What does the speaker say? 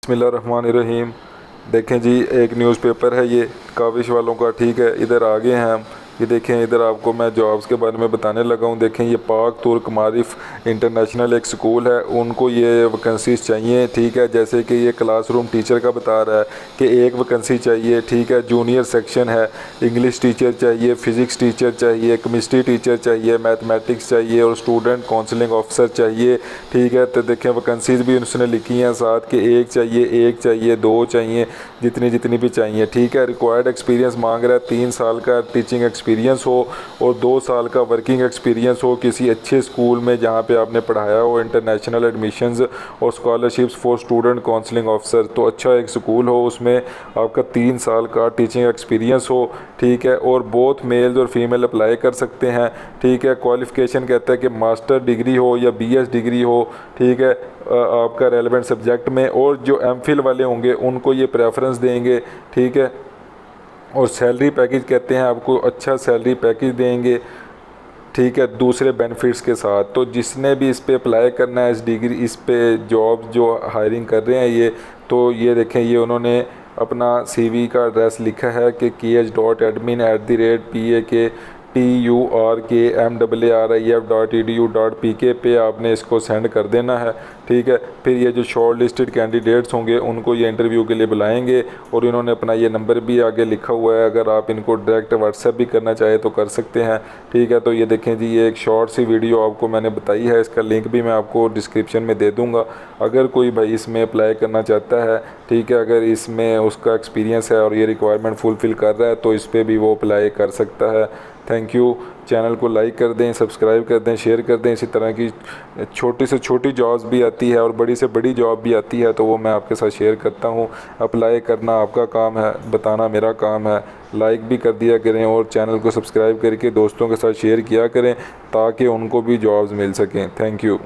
बिस्मिल्लाहिर्रहमानिर्रहीम। देखें जी, एक न्यूज़पेपर है ये काविश वालों का, ठीक है। इधर आगे हैं हम, ये देखें, इधर आपको मैं जॉब्स के बारे में बताने लगा हूँ। देखें, ये पाक तुर्क मारिफ इंटरनेशनल एक स्कूल है, उनको ये वैकेंसीज चाहिए, ठीक है। जैसे कि ये क्लासरूम टीचर का बता रहा है कि एक वैकेंसी चाहिए, ठीक है। जूनियर सेक्शन है, इंग्लिश टीचर चाहिए, फ़िज़िक्स टीचर चाहिए, केमिस्ट्री टीचर चाहिए, मैथमेटिक्स चाहिए और स्टूडेंट काउंसलिंग ऑफिसर चाहिए, ठीक है। तो देखें, वैकेंसीज भी उसने लिखी हैं साथ कि एक चाहिए, दो चाहिए, जितनी जितनी भी चाहिए, ठीक है। रिक्वायर्ड एक्सपीरियंस मांग रहा है, 3 साल का टीचिंग एक्सपीरियंस हो और 2 साल का वर्किंग एक्सपीरियंस हो किसी अच्छे स्कूल में जहाँ पे आपने पढ़ाया हो। इंटरनेशनल एडमिशन्स और scholarships for student counselling officer, तो अच्छा एक स्कूल हो, उसमें आपका 3 साल का टीचिंग एक्सपीरियंस हो, ठीक है। और बोथ मेल्स और फीमेल अप्लाई कर सकते हैं, ठीक है। क्वालिफ़िकेशन कहता है कि मास्टर डिग्री हो या बीएस डिग्री हो, ठीक है, आपका रेलेवेंट सब्जेक्ट में। और जो एमफिल वाले होंगे उनको ये प्रेफरेंस देंगे, ठीक है। और सैलरी पैकेज कहते हैं आपको अच्छा सैलरी पैकेज देंगे, ठीक है, दूसरे बेनिफिट्स के साथ। तो जिसने भी इस पे अप्लाई करना है, इस डिग्री, इस पे जॉब जो हायरिंग कर रहे हैं ये, तो ये देखें, ये उन्होंने अपना सीवी का एड्रेस लिखा है कि kh.admin@PAKTURKMAARIF.edu.pk पे आपने इसको सेंड कर देना है, ठीक है। फिर ये जो शॉर्ट लिस्टेड कैंडिडेट्स होंगे उनको ये इंटरव्यू के लिए बुलाएंगे और इन्होंने अपना ये नंबर भी आगे लिखा हुआ है, अगर आप इनको डायरेक्ट व्हाट्सएप भी करना चाहे तो कर सकते हैं, ठीक है। तो ये देखें जी, ये एक शॉर्ट सी वीडियो आपको मैंने बताई है, इसका लिंक भी मैं आपको डिस्क्रिप्शन में दे दूँगा। अगर कोई भाई इसमें अप्लाई करना चाहता है, ठीक है, अगर इसमें उसका एक्सपीरियंस है और ये रिक्वायरमेंट फुलफ़िल कर रहा है तो इस पर भी वो अप्लाई कर सकता है। Thank you. चैनल को लाइक कर दें, सब्सक्राइब कर दें, शेयर कर दें। इसी तरह की छोटी से छोटी जॉब्स भी आती है और बड़ी से बड़ी जॉब भी आती है, तो वो मैं आपके साथ शेयर करता हूँ। अप्लाई करना आपका काम है, बताना मेरा काम है। लाइक भी कर दिया करें और चैनल को सब्सक्राइब करके दोस्तों के साथ शेयर किया करें ताकि उनको भी जॉब्स मिल सकें। Thank you.